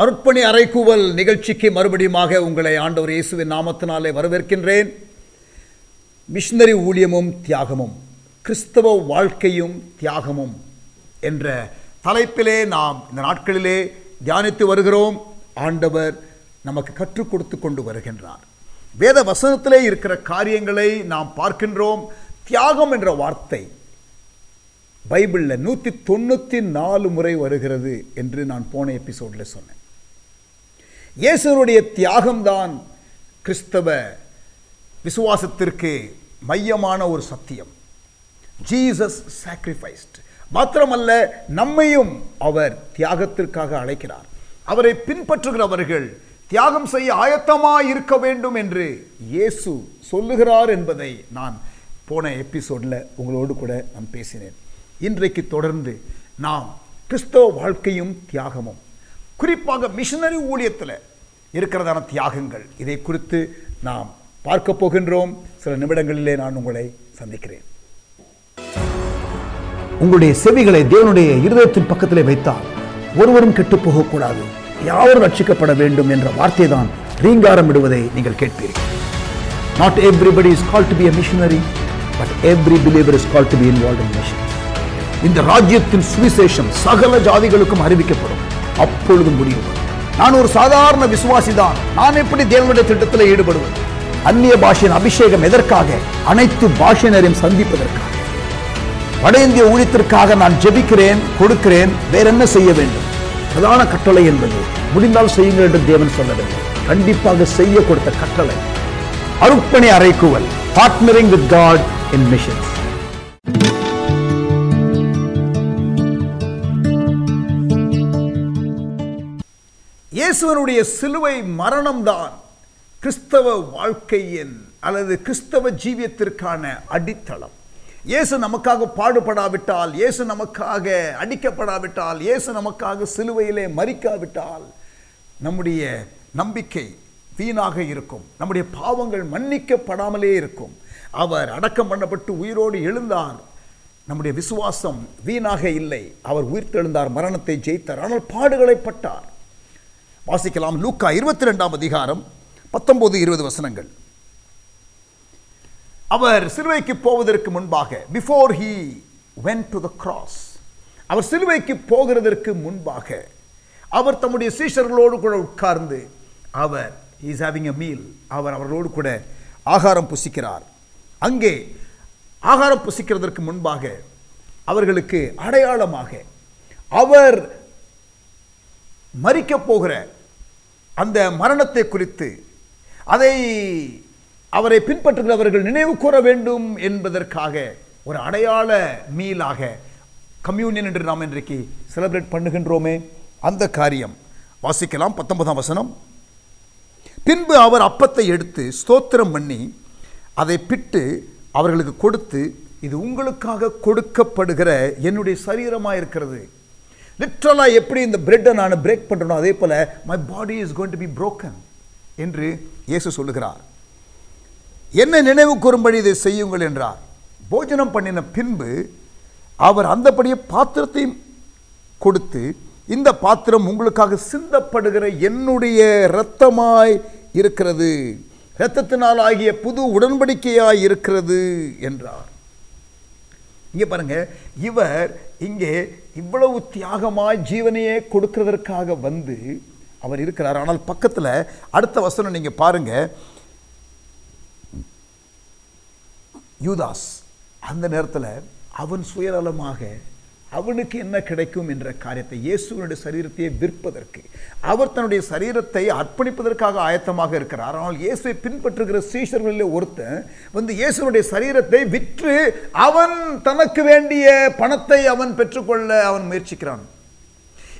அருட்பணி அறைகூவல் நிகழ்ச்சிக்கு மறுபடியுமாக உங்களை ஆண்டவர் இயேசுவின் நாமத்தினாலே வரவேற்கின்றேன். மிஷனரி ஊழியமும் தியாகமும், கிறிஸ்தவ வாழ்க்கையும் தியாகமும் என்ற தலைப்பிலே நாம் இந்த நாட்களிலே தியானித்து வருகிறோம். ஆண்டவர் நமக்கு கற்றுக் கொடுத்து கொண்டு வருகின்றார். வேத வசனத்திலே இருக்கிற காரியங்களை நாம் பார்க்கின்றோம். தியாகம் என்ற வார்த்தை பைபிளில் 194 முறை வருகிறது என்று நான் போன எபிசோடில் சொன்னேன். இயேசுனுடைய தியாகம்தான் கிறிஸ்தவ விசுவாசத்திற்கு மையமான ஒரு சத்தியம். Jesus sacrificed. மாத்திரமல்ல, நம்மையும் அவர் தியாகத்திற்காக அழைக்கிறார். அவரை பின்பற்றுகிறவர்கள் தியாகம் செய்ய ஆயத்தமாய் இருக்க வேண்டும் என்று இயேசு சொல்லுகிறார் என்பதை நான் போன எபிசோடில் உங்களோடு கூட நான் பேசினேன். இன்றைக்கு தொடர்ந்து நாம் கிறிஸ்தவ வாழ்க்கையும் தியாகமும், குறிப்பாக மிஷனரி ஊழியத்தில் இருக்கிறதான தியாகங்கள், இதை குறித்து நாம் பார்க்க போகின்றோம். சில நிமிடங்களிலே நான் உங்களை சந்திக்கிறேன். உங்களுடைய செவிகளை தேவனுடைய இருதயத்தின் பக்கத்திலே வைத்தால் ஒருவரும் கெட்டு போகக்கூடாது, யாவரும் ரட்சிக்கப்பட வேண்டும் என்ற வார்த்தை தான் ரீங்காரம் இடுவதை நீங்கள் கேட்பீர்கள். Not everybody is called to be a missionary, but every believer is called to be involved in missions. இந்த ராஜ்யத்தின் சுவிசேஷம் சகல ஜாதிகளுக்கும் அறிவிக்கப்படும். அப்பொழுது முடிவு. நான் ஒரு சாதாரண விசுவாசிதான், நான் எப்படி தேவனுடைய திட்டத்தில் ஈடுபடுவது? அந்நிய பாஷையின் அபிஷேகம் எதற்காக? அனைத்து பாஷையினரையும் சந்திப்பதற்காக. வட இந்திய ஊழியத்திற்காக நான் ஜெபிக்கிறேன், கொடுக்கிறேன். வேற என்ன செய்ய வேண்டும்? பிரதான கட்டளை என்பது முடிந்தால் செய்யுங்கள் என்று தேவன் சொல்லவில்லை, கண்டிப்பாக செய்ய கொடுத்த கட்டளை. அருட்பணி அறைகூவல், partnering with God in missions. இயேசுவனுடைய சிலுவை மரணம்தான் கிறிஸ்தவ வாழ்க்கையின் அல்லது கிறிஸ்தவ ஜீவியத்திற்கான அடித்தளம். இயேசு நமக்காக பாடுபடாவிட்டால், இயேசு நமக்காக அடிக்கப்படாவிட்டால், இயேசு நமக்காக சிலுவையிலே மரிக்காவிட்டால் நம்முடைய நம்பிக்கை வீணாக இருக்கும். நம்முடைய பாவங்கள் மன்னிக்கப்படாமலே இருக்கும். அவர் அடக்கம் பண்ணப்பட்டு உயிரோடு எழுந்தார். நம்முடைய விசுவாசம் வீணாக இல்லை. அவர் உயிர்த்தெழுந்தார், மரணத்தை ஜெயித்தார், ஆனால் பாடுகளை பட்டார். வாசிக்கலாம். லூக்கா 22ஆம் அதிகாரம் 19-20 வசனங்கள். அவர் சிலுவைக்கு போவதற்கு முன்பாக, before he went to the cross, அவர் சிலுவைக்கு போகிறதற்கு முன்பாக அவர் தம்முடைய சீஷர்களோடு கூட உட்கார்ந்து அவர் இஸ் ஹேவிங் எ மீல், அவர் அவர்களோடு கூட ஆகாரம் புசிக்கிறார். அங்கே ஆகாரம் புசிக்கிறதற்கு முன்பாக அவர்களுக்கு அடையாளமாக அவர் மரிக்கப் போகிற அந்த மரணத்தை குறித்து, அதை அவரை பின்பற்றுகிறவர்கள் நினைவு கூற வேண்டும் என்பதற்காக ஒரு அடையாள மீலாக, கம்யூனியன் என்று நாம் இன்றைக்கு செலிப்ரேட் பண்ணுகின்றோமே, அந்த காரியம். வாசிக்கலாம். 19ஆம் வசனம். பின்பு அவர் அப்பத்தை எடுத்து ஸ்தோத்திரம் பண்ணி அதை பிட்டு அவர்களுக்கு கொடுத்து, இது உங்களுக்காக கொடுக்கப்படுகிற என்னுடைய சரீரமாக இருக்கிறது. லிட்ரலாக எப்படி இந்த பிரெட்டை நான் பிரேக் பண்ணுறனோ அதே போல் my body is going to be broken என்று இயேசு சொல்லுகிறார். என்ன நினைவு கூறும்படி இதை செய்யுங்கள் என்றார். போஜனம் பண்ணின பின்பு அவர் அந்தபடியே பாத்திரத்தையும் கொடுத்து, இந்த பாத்திரம் உங்களுக்காக சிந்தப்படுகிற என்னுடைய இரத்தமாய் இருக்கிறது, இரத்தத்தினால் ஆகிய புது உடன்படிக்கையாய் இருக்கிறது என்றார். இங்கே பாருங்க, இவர் இங்கே இவ்வளவு தியாகமாய் ஜீவனையே கொடுக்கிறதற்காக வந்து அவர் இருக்கிறார். ஆனால் பக்கத்தில் அடுத்த வசனம் நீங்க பாருங்க. யூதாஸ் அந்த நேரத்தில் அவன் சுயநலமாக அவனுக்கு என்ன கிடைக்கும் என்ற காரியத்தை, இயேசுவினுடைய சரீரத்தையே விற்பதற்கு, அவர் தன்னுடைய சரீரத்தை அர்ப்பணிப்பதற்காக ஆயத்தமாக இருக்கிறார். ஆனால் இயேசுவை பின்பற்றுகிற சீஷர்களில் ஒருத்தன் வந்து இயேசுனுடைய சரீரத்தை விற்று அவன் தனக்கு வேண்டிய பணத்தை அவன் பெற்றுக்கொள்ள அவன் முயற்சிக்கிறான்.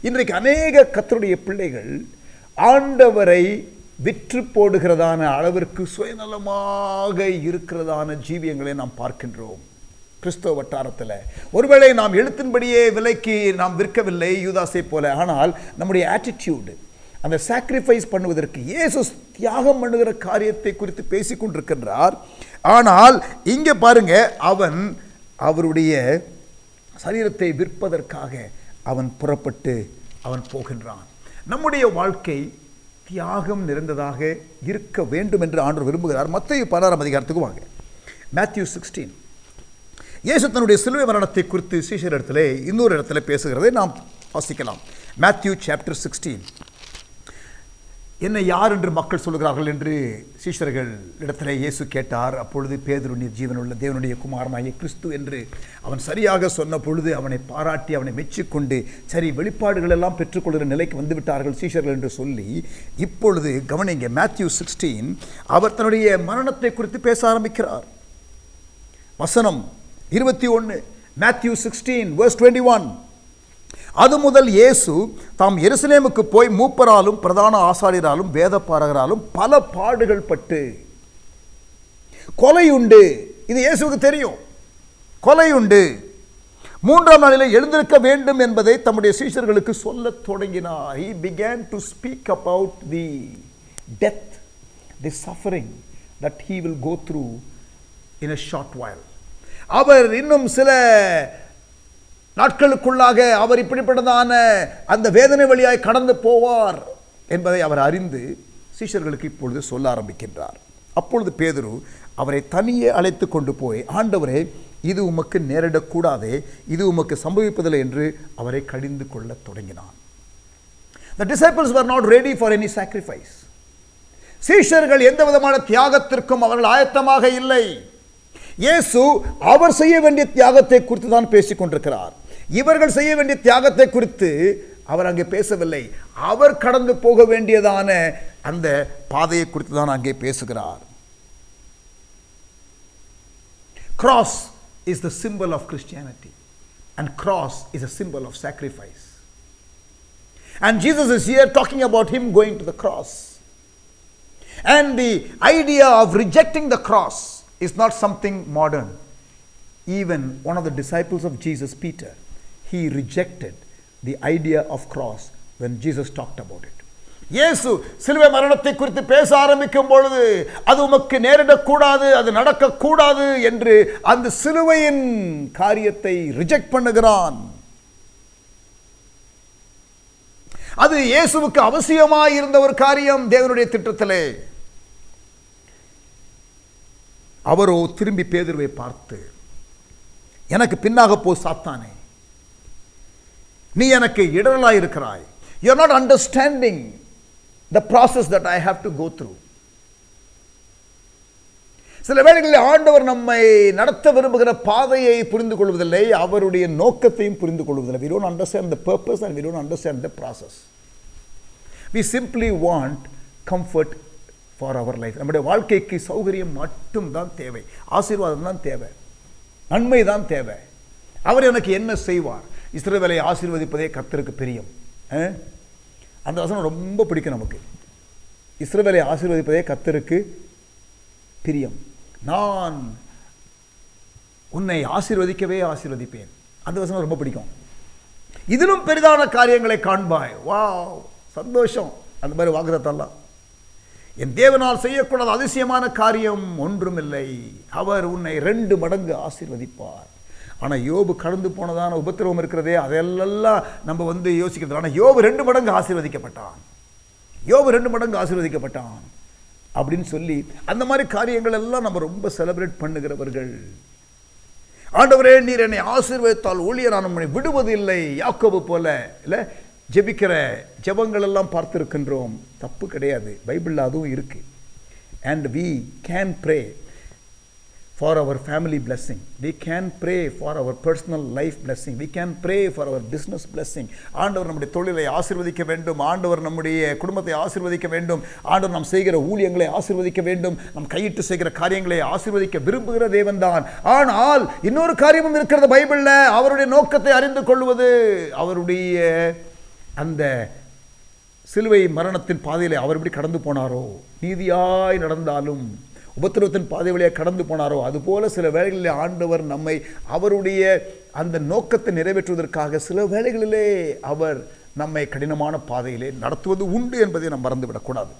இன்றைக்கு அநேக கர்த்தருடைய பிள்ளைகள் ஆண்டவரை விற்று போடுகிறதான அளவிற்கு சுயநலமாக இருக்கிறதான ஜீவியங்களை நாம் பார்க்கின்றோம் கிறிஸ்தவ வட்டாரத்தில். ஒருவேளை நாம் எழுத்தின்படியே விலைக்கு நாம் விற்கவில்லை யூதாசை போல, ஆனால் நம்முடைய ஆட்டிடியூடு, அந்த சாக்ரிஃபைஸ் பண்ணுவதற்கு இயேசு தியாகம் பண்ணுகிற காரியத்தை குறித்து பேசிக்கொண்டிருக்கின்றார். ஆனால் இங்கே பாருங்க, அவன் அவருடைய சரீரத்தை விற்பதற்காக அவன் புறப்பட்டு அவன் போகின்றான். நம்முடைய வாழ்க்கை தியாகம் நிறைந்ததாக இருக்க வேண்டும் என்று ஆண்டவர் விரும்புகிறார். மத்தேயு 16 அதிகாரத்துக்கு வாங்க. மேத்யூ 16. இயேசு தன்னுடைய சிலுவை மரணத்தை குறித்து சீஷரிடத்திலே இன்னொரு இடத்துல பேசுகிறதை நாம் வாசிக்கலாம். Matthew chapter 16. என்னை யார் என்று மக்கள் சொல்லுகிறார்கள் என்று சீஷர்கள் இடத்துல இயேசு கேட்டார். அப்பொழுது பேதுரு, நீர் ஜீவனுள்ள தேவனுடைய குமாரனாகிய கிறிஸ்து என்று அவன் சரியாக சொன்ன பொழுது அவனை பாராட்டி அவனை மெச்சிக்கொண்டு, சரி, வெளிப்பாடுகள் எல்லாம் பெற்றுக்கொள்கிற நிலைக்கு வந்துவிட்டார்கள் சீஷர்கள் என்று சொல்லி, இப்பொழுது கவனிங்க, மேத்யூ 16 அவர் தன்னுடைய மரணத்தை குறித்து பேச ஆரம்பிக்கிறார். வசனம் 21, மேத்யூ 16 verse 21. அது முதல் இயேசு தாம் எருசலேமுக்கு போய் மூப்பராலும் பிரதான ஆசாரியராலும் வேதபாரகராலும் பல பாடுகள் பட்டு கொலையுண்டு. இது இயேசுவுக்கு தெரியும். கொலையுண்டு, 3ஆம் நாளிலே எழுந்திருக்க வேண்டும் என்பதை தம்முடைய சீஷர்களுக்கு சொல்லத் தொடங்கினார். He began to speak about the death, the suffering that he will go through in a short while. அவர் இன்னும் சில நாட்களுக்குள்ளாக அவர் இப்படிப்பட்டதான அந்த வேதனை வழியாய் கடந்து போவார் என்பதை அவர் அறிந்து சீஷர்களுக்கு இப்பொழுது சொல்ல ஆரம்பிக்கின்றார். அப்பொழுது பேதுரு அவரை தனியே அழைத்து கொண்டு போய், ஆண்டவரே, இது உமக்கு நேரிடக்கூடாதே, இது உமக்கு சம்பவிப்பதில்லை என்று அவரை கடிந்து கொள்ள தொடங்கினான். The disciples were not ready for any sacrifice. சீஷர்கள் எந்த விதமான தியாகத்திற்கும் அவர்கள் ஆயத்தமாக இல்லை. இயேசு அவர் செய்ய வேண்டிய தியாகத்தை குறித்து தான் பேசிக் கொண்டிருக்கிறார். இவர்கள் செய்ய வேண்டிய தியாகத்தை குறித்து அவர் அங்கே பேசவில்லை. அவர் கடந்து போக வேண்டியதான அந்த பாதையை குறித்து தான் அங்கே பேசுகிறார். Cross is the symbol of Christianity, and cross is a symbol of sacrifice. And Jesus is here talking about him going to the cross. And the idea of rejecting the cross is not something modern. Even one of the disciples of Jesus, Peter, he rejected the idea of cross when Jesus talked about it. இயேசு சிலுவை மரணத்தை குறித்து பேச ஆரம்பிக்கும் பொழுது, அது உமக்கு நேரிடக்கூடாது, அது நடக்கக்கூடாது என்று அந்த சிலுவையின் காரியத்தை ரிஜெக்ட் பண்ணுகிறான். அது இயேசுவுக்கு அவசியமாய் இருந்த ஒரு காரியம் தேவனுடைய திட்டத்திலே. அவரோ திரும்பி பேதுருவை பார்த்து, எனக்கு பின்னாக போ சாத்தானே, நீ எனக்கு இடரலாய் இருக்கிறாய். You are not understanding the process that I have to go through. சில வேளைகளில் ஆண்டவர் நம்மை நடத்த விரும்புகிற பாதையை புரிந்து கொள்வதில்லை, அவருடைய நோக்கத்தையும் புரிந்து கொள்வதில்லை. We don't understand the purpose and we don't understand the process. We simply want comfort for our life. நம்முடைய வாழ்க்கைக்கு சௌகரியம் மட்டும் தான் தேவை, ஆசீர்வாதம் தான் தேவை, நன்மை தான் தேவை. அவர் எனக்கு என்ன செய்வார்? இஸ்ரவேலை ஆசீர்வதிப்பதே கர்த்தருக்கு பிரியம். அந்த வசனம் ரொம்ப பிடிக்கும் நமக்கு. இஸ்ரவேலை ஆசீர்வதிப்பதே கர்த்தருக்கு பிரியம். நான் உன்னை ஆசீர்வதிக்கவே ஆசீர்வதிப்பேன். அந்த வசனம் ரொம்ப பிடிக்கும். இதிலும் பெரிதான காரியங்களை காண்பாய். வாவ், சந்தோஷம். அந்த மாதிரி வாக்குத்தத்தம்லாம். என் தேவனால் செய்யக்கூடாத அதிசயமான காரியம் ஒன்றுமில்லை. அவர் உன்னை 2 மடங்கு ஆசீர்வதிப்பார். ஆனால் யோபு கடந்து போனதான உபத்திரவம் இருக்கிறதே, அதெல்லாம் நம்ம யோசிக்கிறது. ஆனால் யோபு 2 மடங்கு ஆசீர்வதிக்கப்பட்டான். யோபு 2 மடங்கு ஆசீர்வதிக்கப்பட்டான் அப்படின்னு சொல்லி அந்த மாதிரி காரியங்கள் எல்லாம் நம்ம ரொம்ப செலிப்ரேட் பண்ணுகிறவர்கள். ஆண்டவரே, நீர் என்னை ஆசீர்வதித்தால் ஊழியர் நான் உம்மை விடுவது இல்லை, யாக்கோபு போல இல்லை ஜெபிக்கிற ஜெபங்கள் எல்லாம் பார்த்திருக்கின்றோம். தப்பு கிடையாது, பைபிளில் அதுவும் இருக்கு. And we can pray for our family blessing. We can pray for our personal life blessing. We can pray for our business blessing. ஆண்டவர் நம்முடைய தொழிலை ஆசீர்வதிக்க வேண்டும், ஆண்டவர் நம்முடைய குடும்பத்தை ஆசீர்வதிக்க வேண்டும், ஆண்டவர் நாம் செய்கிற ஊழியங்களை ஆசீர்வதிக்க வேண்டும், நம் கையிட்டு செய்கிற காரியங்களை ஆசீர்வதிக்க விரும்புகிற தேவன்தான். ஆனால் இன்னொரு காரியமும் இருக்கிறது பைபிளில். அவருடைய நோக்கத்தை அறிந்து கொள்வது, அவருடைய அந்த சிலுவை மரணத்தின் பாதையிலே அவர் எப்படி கடந்து போனாரோ, நீதியாய் நடந்தாலும் உபத்திரவத்தின் பாதை வழியாக கடந்து போனாரோ, அதுபோல சில வேளைகளிலே ஆண்டவர் நம்மை அவருடைய அந்த நோக்கத்தை நிறைவேற்றுவதற்காக சில வேளைகளிலே அவர் நம்மை கடினமான பாதையிலே நடத்துவது உண்டு என்பதை நாம் மறந்துவிடக்கூடாது.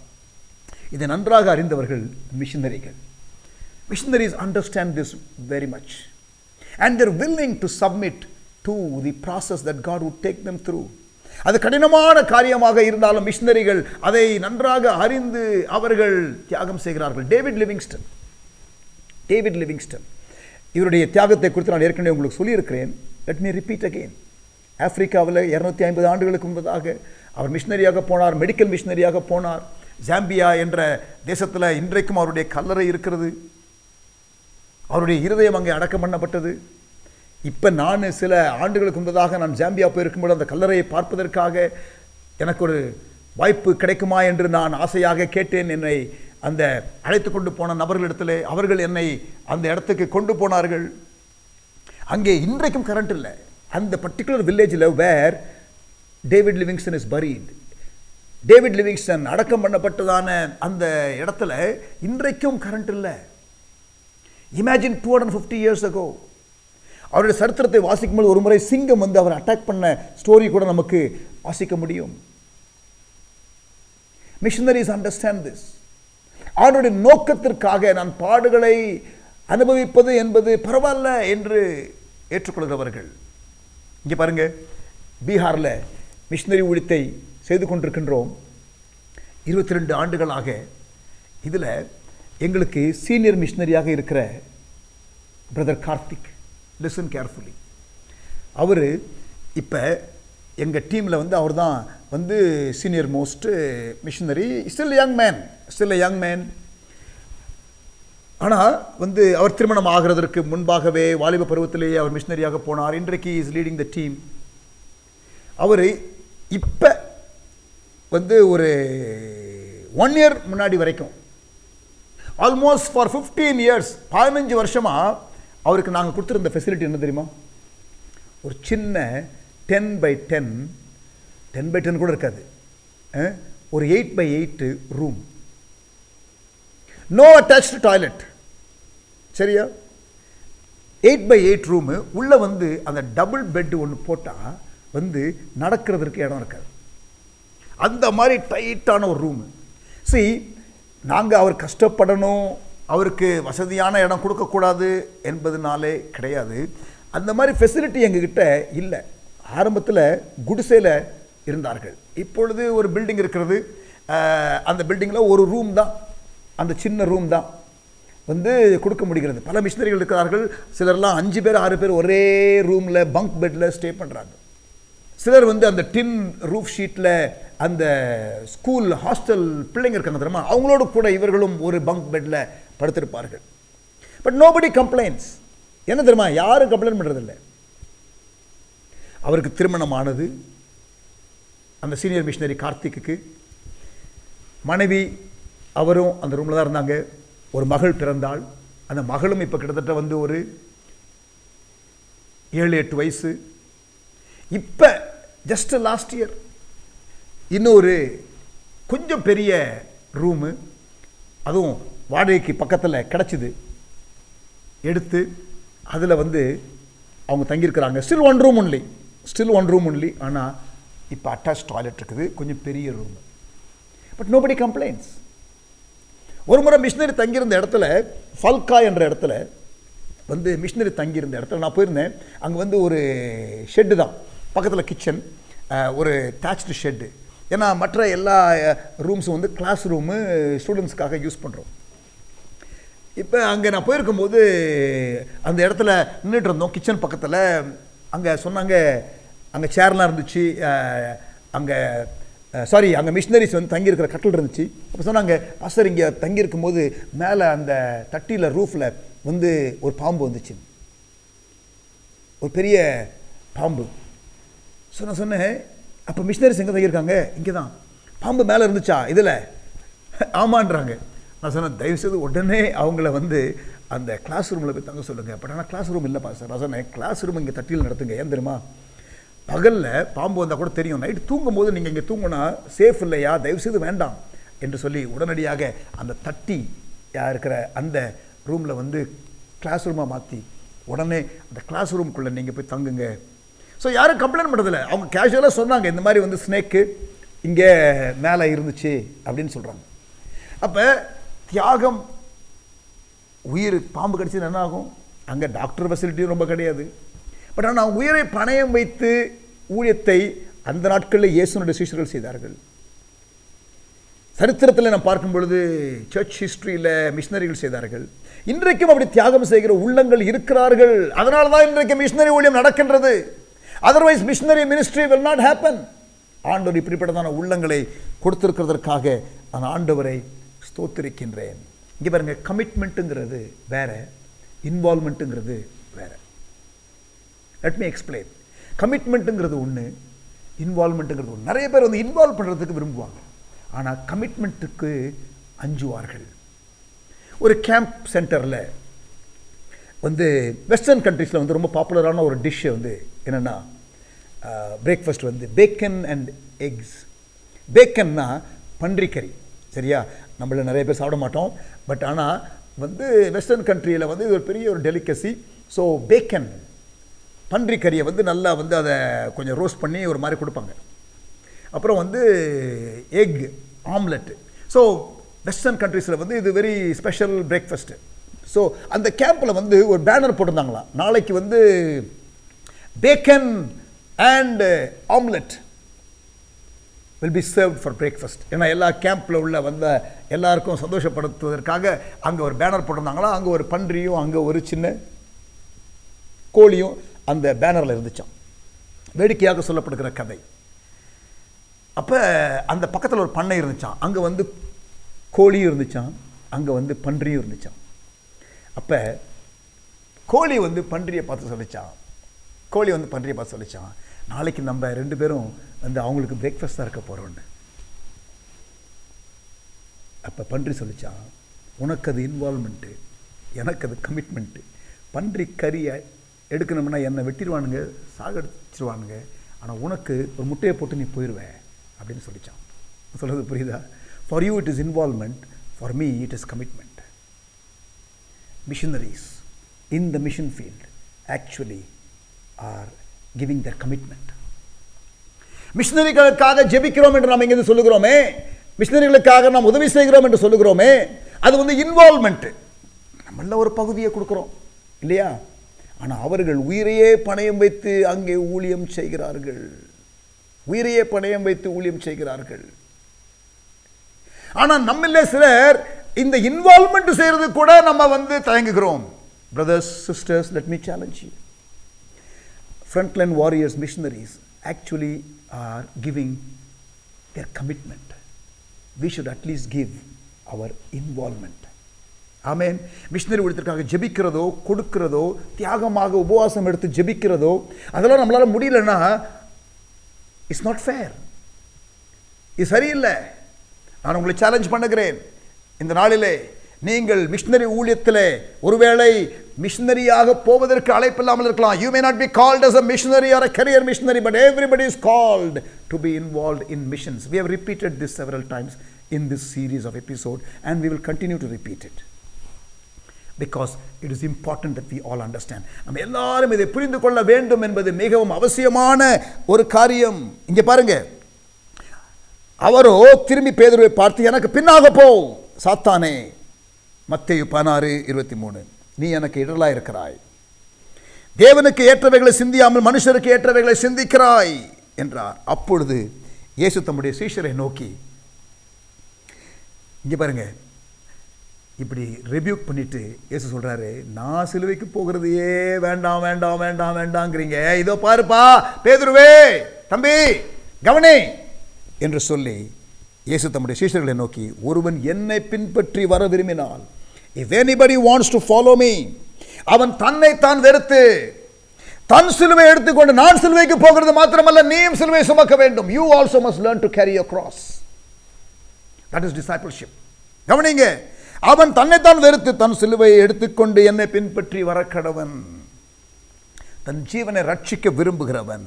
இதை நன்றாக அறிந்தவர்கள் மிஷனரிகள். Missionaries understand this very much and they're willing to submit to the process that God would take them through. அது கடினமான காரியமாக இருந்தாலும் மிஷனரிகள் அதை நன்றாக அறிந்து அவர்கள் தியாகம் செய்கிறார்கள். டேவிட் லிவிங்ஸ்டன் இவருடைய தியாகத்தை குறித்து நான் ஏற்கனவே உங்களுக்கு சொல்லியிருக்கிறேன். Let me repeat again. ஆப்பிரிக்காவில் 250 ஆண்டுகளுக்கு முன்பதாக அவர் மிஷனரியாக போனார், மெடிக்கல் மிஷனரியாக போனார். ஜாம்பியா என்ற தேசத்தில் இன்றைக்கும் அவருடைய கல்லறை இருக்கிறது. அவருடைய இருதயம் அங்கே அடக்கம் பண்ணப்பட்டது. இப்போ நான் சில ஆண்டுகளுக்கு முன்பதாக நான் ஜாம்பியா போயிருக்கும்போது அந்த கல்லறையை பார்ப்பதற்காக எனக்கு ஒரு வாய்ப்பு கிடைக்குமா என்று நான் ஆசையாக கேட்டேன். என்னை அந்த அழைத்து கொண்டு போன நபர்களிடத்தில் அவர்கள் என்னை அந்த இடத்துக்கு கொண்டு போனார்கள். அங்கே இன்றைக்கும் கரண்ட் இல்லை. அந்த பர்டிகுலர் வில்லேஜில் where David Livingstone is buried. David Livingstone அடக்கம் பண்ணப்பட்டதான அந்த இடத்துல இன்றைக்கும் கரண்ட் இல்லை. Imagine 250 years ago. அவருடைய சரித்திரத்தை வாசிக்கும்போது ஒரு முறை சிங்கம் வந்து அவர் அட்டாக் பண்ண ஸ்டோரி கூட நமக்கு வாசிக்க முடியும். Missionaries understand this. அவருடைய நோக்கத்திற்காக நான் பாடுகளை அனுபவிப்பது என்பது பரவாயில்ல என்று ஏற்றுக்கொள்கிறவர்கள். இங்கே பாருங்க, பீகாரில் மிஷனரி ஊழியத்தை செய்து கொண்டிருக்கின்றோம். 22 ஆண்டுகளாக இதில் எங்களுக்கு சீனியர் மிஷனரியாக இருக்கிற பிரதர் கார்த்திக், லிசன் கேர்ஃபுல்லி, அவர் இப்போ எங்கள் டீமில் வந்து அவர் தான் வந்து senior most missionary. Still young man. ஆனால் வந்து அவர் திருமணம் ஆகிறதற்கு முன்பாகவே வாலிப பருவத்திலேயே அவர் மிஷனரியாக போனார். இன்றைக்கு இஸ் லீடிங் த டீம். அவர் இப்போ வந்து ஒரு 1 year முன்னாடி வரைக்கும் ஆல்மோஸ்ட் ஃபார் 15 years 15 வருஷமாக அவருக்கு நாங்கள் கொடுத்துருந்த ஃபெசிலிட்டி என்ன தெரியுமா? ஒரு சின்ன 10x10 கூட இருக்காது, ஒரு 8x8 room, no attached toilet. சரியா? 8x8 room. உள்ளே வந்து அந்த டபுள் பெட் ஒன்று போட்டால் வந்து நடக்கிறதுக்கு இடம் இருக்காது. அந்த மாதிரி டைட்டான ஒரு ரூமு. நாங்கள் அவர் கஷ்டப்படணும், அவருக்கு வசதியான இடம் கொடுக்கக்கூடாது என்பதுனாலே கிடையாது. அந்த மாதிரி ஃபெசிலிட்டி எங்ககிட்ட இல்லை. ஆரம்பத்தில் குடிசையில் இருந்தார்கள். இப்பொழுது ஒரு பில்டிங் இருக்கிறது. அந்த பில்டிங்கில் ஒரு ரூம் தான், அந்த சின்ன ரூம் தான் வந்து கொடுக்க முடிகிறது. பல மிஷனரிகள் இருக்கிறார்கள். சிலர்லாம் 5 பேர் 6 பேர் ஒரே ரூமில் பங்க் பெட்டில் ஸ்டே பண்ணுறாங்க. சிலர் வந்து அந்த டின் ரூஃப் ஷீட்டில் அந்த ஸ்கூல் ஹாஸ்டல் பிள்ளைங்க இருக்காங்க தெரியுமா, அவங்களோட கூட இவர்களும் ஒரு பங்க் பெட்டில் படுத்திருப்பார்கள். But nobody complaints. என்ன தெரியுமா, யாரும் கம்ப்ளைண்ட் பண்ணுறதில்லை. அவருக்கு திருமணமானது. அந்த சீனியர் மிஷனரி கார்த்திக்கு மனைவி அவரும் அந்த ரூமில் தான் இருந்தாங்க. ஒரு மகள் பிறந்தாள். அந்த மகளும் இப்போ கிட்டத்தட்ட வந்து ஒரு 7-8 வயசு. இப்போ ஜஸ்ட் லாஸ்ட் இயர் இன்னொரு கொஞ்சம் பெரிய ரூமு, அதுவும் வாடகைக்கு பக்கத்தில் கிடச்சிது, எடுத்து அதில் வந்து அவங்க தங்கியிருக்கிறாங்க. Still one room only. ஆனால் இப்போ அட்டாச் டாய்லெட் இருக்குது, கொஞ்சம் பெரிய ரூம். But nobody complaints. ஒரு முறை மிஷினரி தங்கியிருந்த இடத்துல, ஃபல்கா என்ற இடத்துல வந்து மிஷினரி தங்கியிருந்த இடத்துல நான் போயிருந்தேன். அங்கே வந்து ஒரு ஷெட்டு தான், பக்கத்தில் கிச்சன், ஒரு டேச்டு ஷெட்டு. ஏன்னா மற்ற எல்லா ரூம்ஸும் வந்து கிளாஸ் ரூமு ஸ்டூடெண்ட்ஸ்க்காக யூஸ் பண்ணுறோம். இப்போ அங்கே நான் போயிருக்கும்போது அந்த இடத்துல நின்றுட்டு இருந்தோம், கிச்சன் பக்கத்தில். அங்கே சொன்னாங்க, அங்கே சேர்லாம் இருந்துச்சு, அங்கே மிஷினரிஸ் வந்து தங்கியிருக்கிற கட்டில் இருந்துச்சு. அப்போ சொன்னாங்க, பாஸ்டர் இங்கே தங்கியிருக்கும் போது மேலே அந்த தட்டியில் ரூஃபில் வந்து ஒரு பாம்பு வந்துச்சு, ஒரு பெரிய பாம்பு. நான் சொன்னேன், அப்போ மிஷினரிஸ் எங்கே தங்கியிருக்காங்க? இங்கே தான். பாம்பு மேலே இருந்துச்சா இதில்? ஆமான்றாங்க. நான் சொன்னேன், தயவுசெய்து உடனே அவங்கள வந்து அந்த கிளாஸ் ரூமில் போய் தங்க சொல்லுங்கள். பட் ஆனால் கிளாஸ் ரூம் இல்லைப்பா சார். நான் சொன்னேன், கிளாஸ் ரூம் இங்கே தட்டியில் நடத்துங்க. ஏன் தெரியுமா, பகலில் பாம்பு வந்தால் கூட தெரியும், நைட்டு தூங்கும் போது நீங்கள் இங்கே தூங்கினா சேஃப் இல்லையா, தயவுசெய்து வேண்டாம் என்று சொல்லி உடனடியாக அந்த தட்டி இருக்கிற அந்த ரூமில் வந்து கிளாஸ் ரூமாக மாற்றி உடனே அந்த கிளாஸ் ரூம்குள்ளே நீங்கள் போய் தங்குங்க. ஸோ யாரும் கம்ப்ளைண்ட் பண்ணுறதில்ல. அவங்க கேஷுவலாக சொன்னாங்க, இந்த மாதிரி வந்து ஸ்னேக்கு இங்கே மேலே இருந்துச்சு அப்படின்னு சொல்கிறாங்க. அப்போ தியாகம், உயிர் பாம்பு கடிச்சு என்ன ஆகும்? அங்கே டாக்டர் ஃபெசிலிட்டியும் ரொம்ப கிடையாது. பட் ஆனால் உயிரை பணயம் வைத்து ஊழியத்தை அந்த நாட்களில் இயேசுனுடைய சீஷர்கள் செய்தார்கள். சரித்திரத்தில் நாம் பார்க்கும் பொழுது சர்ச் ஹிஸ்டரியில் மிஷனரிகள் செய்தார்கள். இன்றைக்கும் அப்படி தியாகம் செய்கிற உள்ளங்கள் இருக்கிறார்கள். அதனால தான் இன்றைக்கு மிஷனரி ஊழியம் நடக்கின்றது. Otherwise missionary ministry will not happen. ஆண்டவர் இப்படிப்பட்டதான உள்ளங்களை கொடுத்திருக்கிறதற்காக நான் ஆண்டவரை ஸ்தோத்திரிக்கின்றேன். இங்கே பாருங்க, கமிட்மெண்ட்டுங்கிறது வேற, இன்வால்மெண்ட்டுங்கிறது வேற. Let me explain. கமிட்மெண்ட்டுங்கிறது ஒன்று, இன்வால்மெண்ட்டுங்கிறது ஒன்று. நிறைய பேர் வந்து இன்வால்வ் பண்ணுறதுக்கு விரும்புவாங்க, ஆனால் கமிட்மெண்ட்டுக்கு அஞ்சுவார்கள். ஒரு கேம்ப் சென்டரில் வந்து வெஸ்டர்ன் கண்ட்ரீஸில் வந்து ரொம்ப பாப்புலரான ஒரு டிஷ்ஷு வந்து என்னென்னா, பிரேக்ஃபாஸ்ட் வந்து பேக்கன் அண்ட் எக்ஸ். பேக்கன்னா பன்றிக்கறி, சரியா? நம்மள நிறைய பேர் சாப்பிட மாட்டோம், பட் ஆனால் வந்து வெஸ்டர்ன் கண்ட்ரியில் வந்து இது ஒரு பெரிய ஒரு டெலிகசி. ஸோ பேக்கன் பன்றிக்கறியை வந்து நல்லா வந்து அதை கொஞ்சம் ரோஸ்ட் பண்ணி ஒரு மாதிரி கொடுப்பாங்க. அப்புறம் வந்து எக் ஆம்லெட்டு. ஸோ வெஸ்டர்ன் கண்ட்ரீஸில் வந்து இது வெரி ஸ்பெஷல் பிரேக்ஃபாஸ்ட்டு. ஸோ அந்த கேம்பில் வந்து ஒரு பேனர் போட்டிருந்தாங்களாம், நாளைக்கு வந்து bacon and omelette will be served for breakfast. ஏன்னா எல்லா கேம்பில் உள்ள வந்த எல்லாருக்கும் சந்தோஷப்படுத்துவதற்காக அங்கே ஒரு பேனர் போட்டிருந்தாங்களா. அங்கே ஒரு பன்றியும் அங்கே ஒரு சின்ன கோழியும் அந்த பேனரில் இருந்துச்சான். வேடிக்கையாக சொல்லப்படுகிற கதை. அப்போ அந்த பக்கத்தில் ஒரு பண்ணை இருந்துச்சான், அங்கே வந்து கோழியும் இருந்துச்சான், அங்கே வந்து பன்றியும் இருந்துச்சான். அப்போ கோழி வந்து பன்றியை பார்த்து சொல்லிச்சான், நாளைக்கு நம்ம 2 பேரும் வந்து அவங்களுக்கு பிரேக்ஃபாஸ்ட் தான் இருக்க போகிறோன்னு. அப்போ பன்றி சொல்லிச்சான், உனக்கு அது இன்வால்மெண்ட்டு, எனக்கு அது கமிட்மெண்ட்டு. பன்றி கறியை எடுக்கணும்னா என்னை வெட்டிடுவானுங்க, சாகடிச்சிருவானுங்க, ஆனால் உனக்கு ஒரு முட்டையை போட்டு நீ போயிடுவேன் அப்படின்னு சொல்லிச்சான். சொல்கிறது புரியுதா? For you it is involvement, for me it is commitment. Missionaries in the mission field actually are giving their commitment. மிஷனரிகளுக்காக ஜெபிக்கிறோம் என்று நாம் இங்கே சொல்லுகிறோமே, மிஷனரிகளுக்காக நாம் உதவி செய்கிறோம் என்று சொல்லுகிறோமே, அது வந்து இன்வால்மெண்ட். நம்மள ஒரு பகுதியை கொடுக்குறோம் இல்லையா? ஆனால் அவர்கள் உயிரையே பணயம் வைத்து அங்கே ஊழியம் செய்கிறார்கள். ஆனால் நம்மளே சிலர் இந்த இன்வால்மெண்ட் செய்யறது கூட நம்ம வந்து தயங்குகிறோம். Brothers, sisters, let me challenge you. Frontline warriors, missionaries actually are giving their commitment. We should at least give our involvement. Amen. Missionary ஊழியத்திற்காக ஜெபிக்கிறதோ, கொடுக்கிறதோ, தியாகமாக உபவாசம் எடுத்து ஜெபிக்கிறதோ, அதெல்லாம் நம்மளால முடியலன்னா இட்ஸ் நாட் ஃபேர், இது சரியில்லை. நான் உங்களை சேலஞ்ச் பண்ணுகிறேன் இந்த நாளிலே. நீங்கள் மிஷனரி ஊழியத்திலே ஒருவேளை மிஷனரியாக போவதற்கு அழைப்பில்லாமல் இருக்கலாம். You may not be called as a missionary or a career missionary, but everybody is called to be involved in missions. We have repeated this several times in this series of episode, and we will continue to repeat it because it is important that we all understand. நம்ம எல்லாரும் இதை புரிந்து கொள்ள வேண்டும் என்பது மிகவும் அவசியமான ஒரு காரியம். இங்கே பாருங்க, அவரோ திரும்பி பேதுருவை பார்த்து, எனக்கு பின்னாக போ சாத்தானே, மத்தேயு 16:23, நீ எனக்கு இடரலாய் இருக்கிறாய், தேவனுக்கு ஏற்றவைகளை சிந்தியாமல் மனுஷருக்கு ஏற்றவைகளை சிந்திக்கிறாய் என்றார். அப்பொழுது இயேசு தம்முடைய சீஷரை நோக்கி, இங்கே பாருங்க, இப்படி ரெபியூக் பண்ணிட்டு இயேசு சொல்றாரு, நான் சிலுவைக்கு போகிறதையே வேண்டாம் வேண்டாம் வேண்டாம் வேண்டாங்கிறீங்க, இதோ பாருப்பா பேதுருவே, தம்பி கவனி என்று சொல்லி இயேசு தம்முடைய சீஷர்களை நோக்கி, ஒருவன் என்னை பின்பற்றி வர விரும்பினால், if anybody wants to follow me, அவன் தன்னை தான் வெறுத்து தன் சிலுவை எடுத்துக்கொண்டு, நான் சிலுவைக்கு போகிறது மாத்திரமல்ல, நீயும் சிலுவை சுமக்க வேண்டும். You also must learn to carry your cross. That is discipleship. கவனிங்க, அவன் தன்னை தான் வெறுத்து தன் சிலுவையை எடுத்துக்கொண்டு என்னை பின்பற்றி வர கடவன். தன் ஜீவனை ரட்சிக்க விரும்புகிறவன்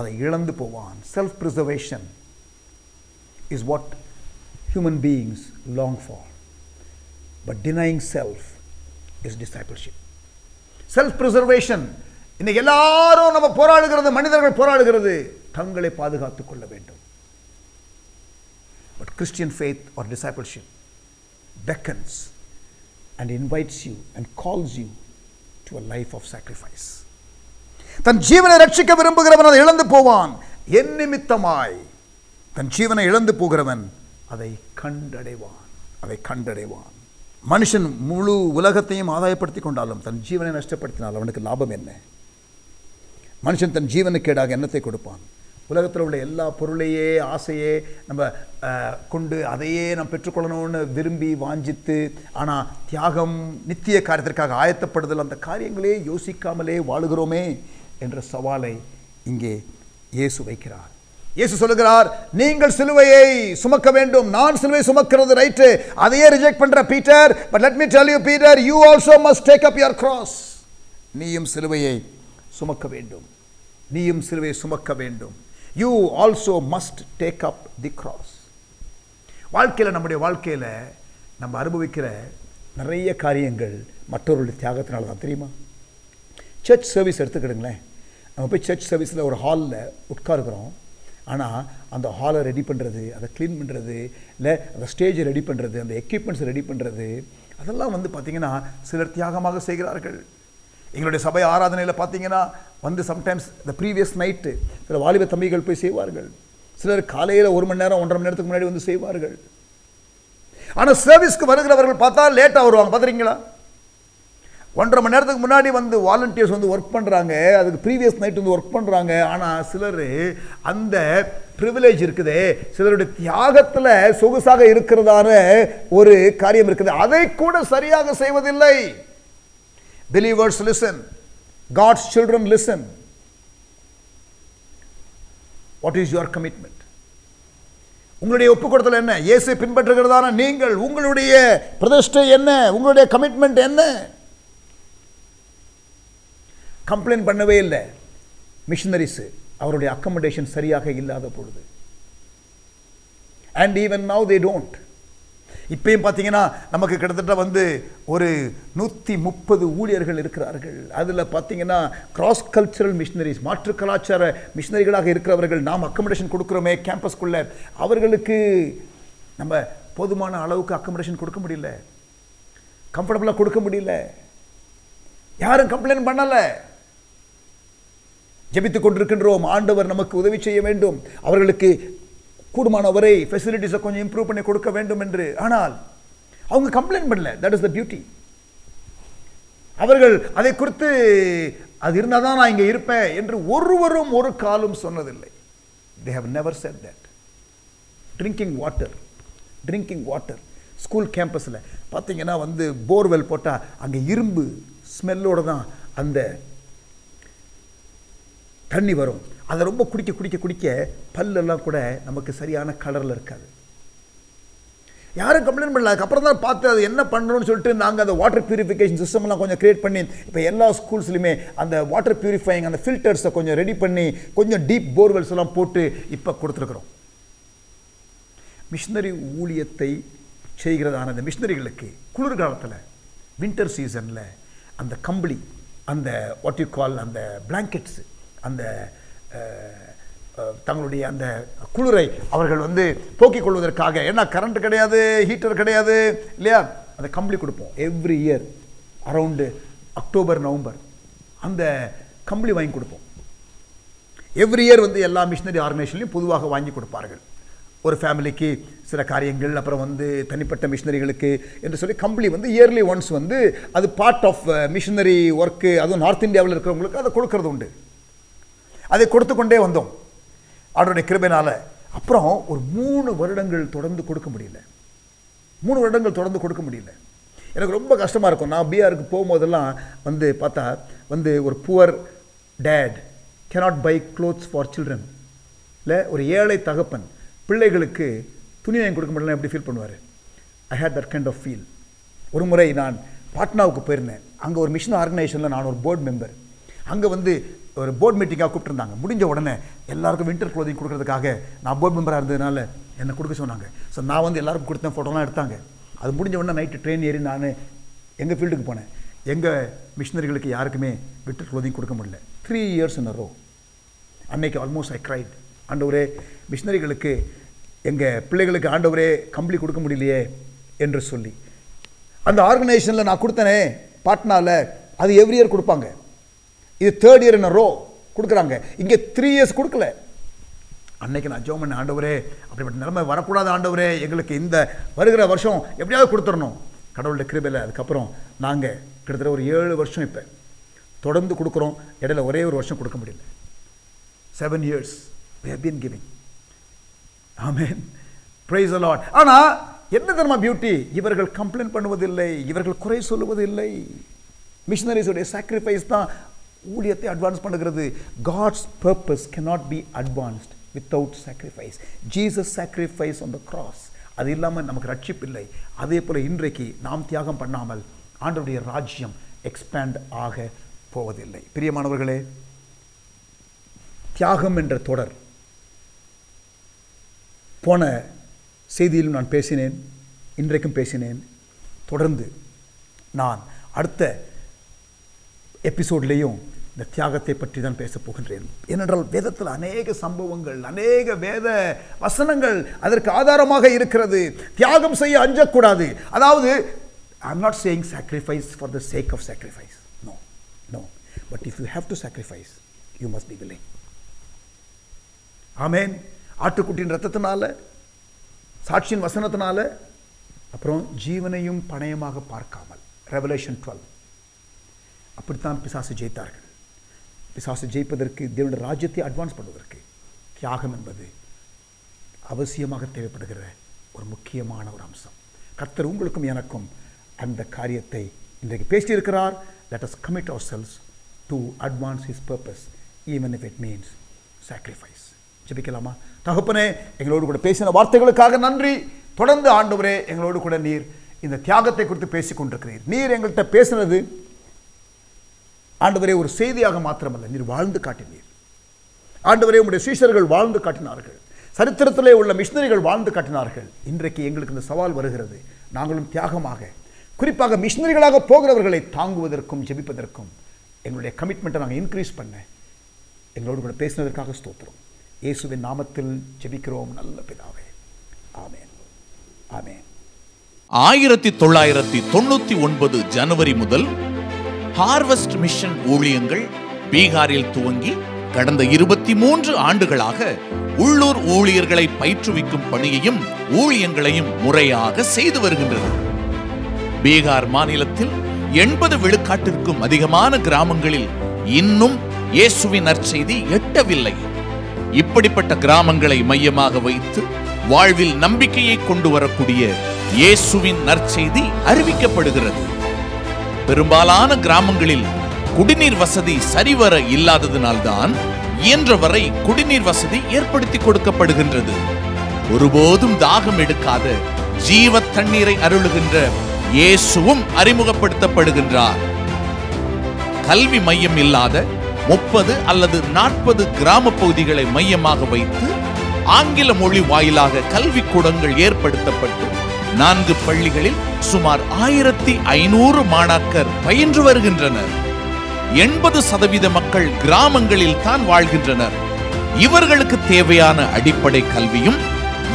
அதை இழந்து போவான். Self preservation is what human beings long for, but denying self is discipleship. Self preservation, இன்னைக்கு எல்லாரும் நம்ம போராடுகிறது, மனிதர்கள் போராடுகிறது தங்களை பாதுகாத்துக் கொள்ள வேண்டும். But Christian faith or discipleship beckons and invites you and calls you to a life of sacrifice. தன் ஜீவனை ரட்சிக்க விரும்புகிறவன் அதை இழந்து போவான். என் நிமித்தமாய் தன் ஜீவனை இழந்து போகிறவன் அதை கண்டடைவான். மனுஷன் முழு உலகத்தையும் ஆதாயப்படுத்தி கொண்டாலும் தன் ஜீவனை நஷ்டப்படுத்தினால் அவனுக்கு லாபம் என்ன? மனுஷன் தன் ஜீவனுக்கேடாக என்னத்தை கொடுப்பான்? உலகத்தில் உள்ள எல்லா பொருளையே ஆசையே நம்ம கொண்டு அதையே நாம் பெற்றுக்கொள்ளணும்னு விரும்பி வாஞ்சித்து, ஆனால் தியாகம் நித்திய காரியத்திற்காக ஆயத்தப்படுதல் அந்த காரியங்களே யோசிக்காமலே வாழுகிறோமே என்ற சவாலை இங்கே இயேசு வைக்கிறார். இயேசு சொல்லுகிறார், நீங்கள் சிலுவையை சுமக்க வேண்டும். நான் சிலுவை சுமக்கிறது ரைட்டு, அதையே ரிஜெக்ட் பண்ற Peter. But let me tell you Peter, you also must take up your cross. நீயும் சிலுவையை சுமக்க வேண்டும். You also must take up the cross. வாழ்க்கையில், நம்முடைய வாழ்க்கையில் நம்ம அனுபவிக்கிற நிறைய காரியங்கள் மற்றவர்களுடைய தியாகத்தினால தான். தெரியுமா? சர்ச் சர்வீஸ் எடுத்துக்கிடுங்களேன். நம்ம போய் சர்ச் சர்வீஸில் ஒரு ஹாலில் உட்காருக்கிறோம். ஆனால் அந்த ஹாலை ரெடி பண்ணுறது, அதை க்ளீன் பண்ணுறது, இல்லை அந்த ஸ்டேஜை ரெடி பண்ணுறது, அந்த எக்யூப்மெண்ட்ஸை ரெடி பண்ணுறது, அதெல்லாம் பார்த்திங்கன்னா சிலர் தியாகமாக செய்கிறார்கள். எங்களுடைய சபை ஆராதனையில் பார்த்தீங்கன்னா சம்டைம்ஸ் இந்த ப்ரீவியஸ் நைட்டு சில வாலிப தம்பிகள் போய் செய்வார்கள். சிலர் காலையில் 1 மணி நேரம் 1.5 மணி நேரத்துக்கு முன்னாடி செய்வார்கள். ஆனால் சர்வீஸ்க்கு வருகிறவர்கள் பார்த்தா லேட்டாக வருவாங்க. பார்த்துறீங்களா? 1.5 மணி நேரத்துக்கு முன்னாடி வாலண்டியர்ஸ் ஒர்க் பண்ணுறாங்க, அதுக்கு ப்ரீவியஸ் நைட் ஒர்க் பண்ணுறாங்க. ஆனால் சிலர் அந்த ப்ரிவிலேஜ் இருக்குதே, சிலருடைய தியாகத்தில் சொகுசாக இருக்கிறதான ஒரு காரியம் இருக்குது, அதை கூட சரியாக செய்வதில்லை. Believers listen. God's children listen. What is your commitment? உங்களுடைய ஒப்புக்கொடுத்தல் என்ன? இயேசு பின்பற்றுகிறதான நீங்கள், உங்களுடைய பிரதிஷ்டை என்ன? உங்களுடைய கமிட்மெண்ட் என்ன? கம்ப்ளைண்ட் பண்ணவே இல்லை மிஷனரிஸ், அவருடைய அக்கமடேஷன் சரியாக இல்லாத பொழுது. And even now they don't. இப்பயும் பார்த்தீங்கன்னா நமக்கு கிட்டத்தட்ட ஒரு 130 ஊழியர்கள் இருக்கிறார்கள். அதில் பார்த்தீங்கன்னா கிராஸ் கல்ச்சரல் மிஷனரிஸ், மாற்று கலாச்சார மிஷனரிகளாக இருக்கிறவர்கள் நாம் அக்கமடேஷன் கொடுக்குறோமே கேம்பஸ்குள்ளே, அவர்களுக்கு நம்ம போதுமான அளவுக்கு அக்கமடேஷன் கொடுக்க முடியல, கம்ஃபர்டபுளாக கொடுக்க முடியல. யாரும் கம்ப்ளைண்ட் பண்ணலை. ஜெபித்துக் கொண்டிருக்கின்றோம், ஆண்டவர் நமக்கு உதவி செய்ய வேண்டும், அவர்களுக்கு கூடுமானவரை ஃபெசிலிட்டிஸை கொஞ்சம் இம்ப்ரூவ் பண்ணி கொடுக்க வேண்டும் என்று. ஆனால் அவங்க கம்ப்ளைண்ட் பண்ணல. That is the beauty. அவர்கள் அதை குறித்து அது இருந்தால் தான் நான் இங்கே இருப்பேன் என்று ஒருவரும் ஒரு காலம் சொன்னதில்லை. they have never said that. Drinking water school கேம்பஸில் பார்த்தீங்கன்னா போர்வெல் போட்டால் அங்கே இரும்பு ஸ்மெல்லோடு தான் அந்த தண்ணி வரும். அதை ரொம்ப குடிக்க பல்லெல்லாம் கூட நமக்கு சரியான கலரில் இருக்காது. யாரும் கம்ப்ளைண்ட் பண்ணல. அப்புறம் தான் பார்த்து அது என்ன பண்ணுறோன்னு சொல்லிட்டு நாங்கள் அந்த வாட்டர் பியூரிஃபிகேஷன் சிஸ்டம்லாம் கொஞ்சம் க்ரியேட் பண்ணி இப்போ எல்லா ஸ்கூல்ஸ்லையுமே அந்த வாட்டர் பியூரிஃபைங் அந்த ஃபில்டர்ஸை கொஞ்சம் ரெடி பண்ணி கொஞ்சம் டீப் போர்வெல்ஸ் எல்லாம் போட்டு இப்போ கொடுத்துருக்குறோம். மிஷினரி ஊழியத்தை செய்கிறதான அந்த மிஷினரிகளுக்கு குளிர்காலத்தில் வின்டர் சீசனில் அந்த கம்பளி, அந்த வாட் யூ கால் அந்த பிளாங்கெட்ஸ், அந்த தங்களுடைய அந்த குளிரை அவர்கள் போக்கிக் கொள்வதற்காக, ஏன்னா கரண்ட் கிடையாது, ஹீட்டர் கிடையாது இல்லையா, அந்த கம்பளி கொடுப்போம். Every year around October November அந்த கம்பளி வாங்கி கொடுப்போம். எவ்ரி இயர் எல்லா மிஷினரி ஆர்கனைசேஷன்லையும் பொதுவாக வாங்கி கொடுப்பார்கள். ஒரு ஃபேமிலிக்கு சில காரியங்கள், அப்புறம் தனிப்பட்ட மிஷினரிகளுக்கு என்று சொல்லி கம்பளி இயர்லி ஒன்ஸ் அது பார்ட் ஆஃப் மிஷினரி ஒர்க்கு. அதுவும் நார்த் இந்தியாவில் இருக்கிறவங்களுக்கு அதை கொடுக்கறது உண்டு. அதை கொடுத்து கொண்டே வந்தோம் அவருடைய கிருபையினால. அப்புறம் ஒரு 3 வருடங்கள் தொடர்ந்து கொடுக்க முடியல. 3 வருடங்கள் தொடர்ந்து கொடுக்க முடியல. எனக்கு ரொம்ப கஷ்டமாக இருக்கும். நான் பிஆருக்கு போகும்போதெல்லாம் பார்த்தா ஒரு poor dad cannot buy clothes for children, இல்லை ஒரு ஏழை தகப்பன் பிள்ளைகளுக்கு துணி வாங்கி கொடுக்க முடியல, எப்படி ஃபீல் பண்ணுவார்? I hate that kind of feel. ஒரு முறை நான் பாட்னாவுக்கு போயிருந்தேன். அங்கே ஒரு மிஷன் ஆர்கனைசேஷனில் நான் ஒரு போர்டு மெம்பர். அங்கே ஒரு போர்ட் மீட்டிங்காக கூப்பிட்டுருந்தாங்க. முடிஞ்ச உடனே எல்லாருக்கும் வின்டர் க்ளோதிங் கொடுக்கறதுக்காக நான் போர்ட் மெம்பராக இருந்ததுனால என்னை கொடுக்க சொன்னாங்க. ஸோ நான் எல்லாருக்கும் கொடுத்தேன், ஃபோட்டோலாம் எடுத்தாங்க. அது முடிஞ்ச உடனே நைட்டு ட்ரெயின் ஏறி நான் எங்கள் ஃபீல்டுக்கு போனேன். எங்கள் மிஷினரிகளுக்கு யாருக்குமே வின்டர் க்ளோதிங் கொடுக்க முடியல. 3 years in a row. அன்னைக்கு ஆல்மோஸ்ட் ஐ கிரைட். ஆண்டவரே, மிஷினரிகளுக்கு எங்கள் பிள்ளைகளுக்கு ஆண்டவரே கம்பளி கொடுக்க முடியலையே என்று சொல்லி. அந்த ஆர்கனைசேஷனில் நான் கொடுத்தனே பாட்னாவில், அது எவ்ரி இயர் கொடுப்பாங்க. இது 3rd year in a row கொடுக்குறாங்க. இங்கே 3 years கொடுக்கல. அன்னைக்கு நான் ஜெபம் பண்ண, ஆண்டவரே அப்படிப்பட்ட நிலைமை வரக்கூடாது ஆண்டவரே, எங்களுக்கு இந்த வருகிற வருஷம் எப்படியாவது கொடுத்துடணும். கடவுளுடைய கிருபையில் அதுக்கப்புறம் நாங்கள் கிட்டத்தட்ட ஒரு 7 வருஷம் இப்போ தொடர்ந்து கொடுக்குறோம். இடையில ஒரே ஒரு வருஷம் கொடுக்க முடியல. 7 years we have been giving. Amen. Praise the Lord. ஆனால் என்ன தெரியுமா பியூட்டி, இவர்கள் கம்ப்ளைண்ட் பண்ணுவதில்லை, இவர்கள் குறை சொல்லுவதில்லை. மிஷனரிஸுடைய சாக்ரிஃபைஸ் தான் ஊழியத்தை அட்வான்ஸ் பண்ணுகிறது. God's purpose cannot be advanced without sacrifice. Jesus sacrifice on the cross. அது இல்லாமல் நமக்கு ரட்சிப்பு இல்லை. அதே போல் இன்றைக்கு நாம் தியாகம் பண்ணாமல் ஆண்டவருடைய ராஜ்யம் எக்ஸ்பேண்ட் ஆக போவதில்லை. பிரியமானவர்களே, தியாகம் என்ற தொடர் போன செய்தியிலும் நான் பேசினேன், இன்றைக்கும் பேசினேன். தொடர்ந்து நான் அடுத்த எபிசோட்லேயும் இந்த தியாகத்தை பற்றி தான் பேசப் போகின்றேன். ஏனென்றால் வேதத்தில் அநேக சம்பவங்கள், அநேக வேத வசனங்கள் அதற்கு ஆதாரமாக இருக்கிறது. தியாகம் செய்ய அஞ்சக்கூடாது. அதாவது I am not saying sacrifice for the sake of sacrifice. No. But if you have to sacrifice, you must be willing. ஆமென். ஆட்டுக்குட்டியின் ரத்தத்தினால, சாட்சியின் வசனத்தினால, அப்புறம் ஜீவனையும் பணயமாக பார்க்காமல். ரெவலேஷன் 12. அப்படித்தான் பிசாசு ஜெயித்தார்கள். பிசாசு ஜெயிப்பதற்கு, தேவனுடைய ராஜ்யத்தை அட்வான்ஸ் பண்ணுவதற்கு தியாகம் என்பது அவசியமாக தேவைப்படுகிற ஒரு முக்கியமான ஒரு அம்சம். கர்த்தர் உங்களுக்கும் எனக்கும் அந்த காரியத்தை இன்றைக்கு பேசியிருக்கிறார். Let us commit ourselves to advance his purpose even if it means sacrifice. ஜெபிக்கலாமா? தகப்பனே, எங்களோடு கூட பேசின வார்த்தைகளுக்காக நன்றி. தொடர்ந்து ஆண்டவரே எங்களோடு கூட நீர் இந்த தியாகத்தை குறித்து பேசிக் கொண்டிருக்கிறீர். நீர் எங்கள்கிட்ட பேசினது ஆண்டவரே ஒரு செய்தியாக மாத்திரமல்ல, நீர் வாழ்ந்து காட்டினீர். ஆண்டவரே, உம்முடைய சீஷர்கள் வாழ்ந்து காட்டினார்கள். சரித்திரத்திலே உள்ள மிஷனரிகள் வாழ்ந்து காட்டினார்கள். இன்றைக்கு எங்களுக்கு இந்த சவால் வருகிறது. நாங்களும் தியாகமாக, குறிப்பாக மிஷனரிகளாக போகிறவர்களை தாங்குவதற்கும் ஜெபிப்பதற்கும் எங்களுடைய கமிட்மெண்ட்டை நாங்கள் இன்க்ரீஸ் பண்ண எங்களோடு கூட பேசினதற்காக ஸ்தோத்திரம். இயேசுவின் நாமத்தில் ஜெபிக்கிறோம் நல்ல பிதாவே. ஆமென். ஆமென். 1999 ஜனவரி முதல் ஹார்வெஸ்ட் மிஷன் ஊழியங்கள் பீகாரில் துவங்கி கடந்த 23 ஆண்டுகளாக உள்ளூர் ஊழியர்களை பயிற்றுவிக்கும் பணியையும் ஊழியங்களையும் முறையாக செய்து வருகின்றது. பீகார் மாநிலத்தில் 80 விழுக்காட்டிற்கும் அதிகமான கிராமங்களில் இன்னும் இயேசுவின் நற்செய்தி எட்டவில்லை. இப்படிப்பட்ட கிராமங்களை மையமாக வைத்து வாழ்வில் நம்பிக்கையை கொண்டு வரக்கூடிய இயேசுவின் நற்செய்தி அறிவிக்கப்படுகிறது. பெரும்பாலான கிராமங்களில் குடிநீர் வசதி சரிவர இல்லாததினால்தான் இயன்றவரை குடிநீர் வசதி ஏற்படுத்தி கொடுக்கப்படுகின்றது. ஒருபோதும் தாகம் எடுக்காத ஜீவ தண்ணீரை அருளுகின்ற இயேசுவும் அறிமுகப்படுத்தப்படுகின்றார். கல்வி மையம் இல்லாத 30 அல்லது 40 கிராம பகுதிகளை மையமாக வைத்து ஆங்கில மொழி வாயிலாக கல்விக்கூடங்கள் ஏற்படுத்தப்பட்டு 4 பள்ளிகளில் சுமார் 1500 மாணாக்கர் பயின்று வருகின்றனர். 80% மக்கள் கிராமங்களில் தான் வாழ்கின்றனர். இவர்களுக்கு தேவையான அடிப்படை கல்வியும்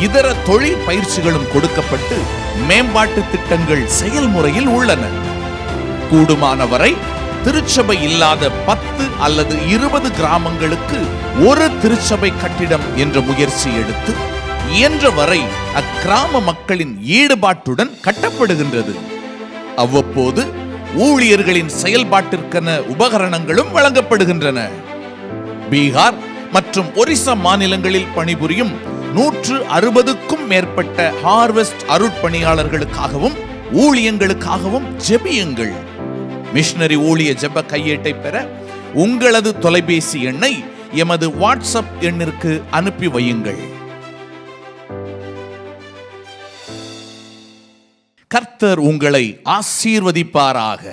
இதர தொழில் பயிற்சிகளும் கொடுக்கப்பட்டு மேம்பாட்டு திட்டங்கள் செயல்முறையில் உள்ளன. கூடுமானவரை திருச்சபை இல்லாத 10 அல்லது 20 கிராமங்களுக்கு ஒரு திருச்சபை கட்டிடம் என்ற முயற்சி எடுத்து இயன்றவரை அக்கிராம மக்களின் ஈடுபாட்டுடன் கட்டப்படுகின்றது. அவ்வப்போது ஊழியர்களின் செயல்பாட்டிற்கென உபகரணங்களும் வழங்கப்படுகின்றன. பீகார் மற்றும் ஒரிசா மாநிலங்களில் பணிபுரியும் 160க்கும் மேற்பட்ட ஹார்வெஸ்ட் அருட்பணியாளர்களுக்காகவும் ஊழியங்களுக்காகவும் ஜெபியுங்கள். மிஷனரி ஊழிய ஜெப கையேட்டை பெற உங்களது தொலைபேசி எண்ணை எமது வாட்ஸ்அப் எண்ணிற்கு அனுப்பி வையுங்கள். கர்த்தர் உங்களை ஆசீர்வதிப்பாராக.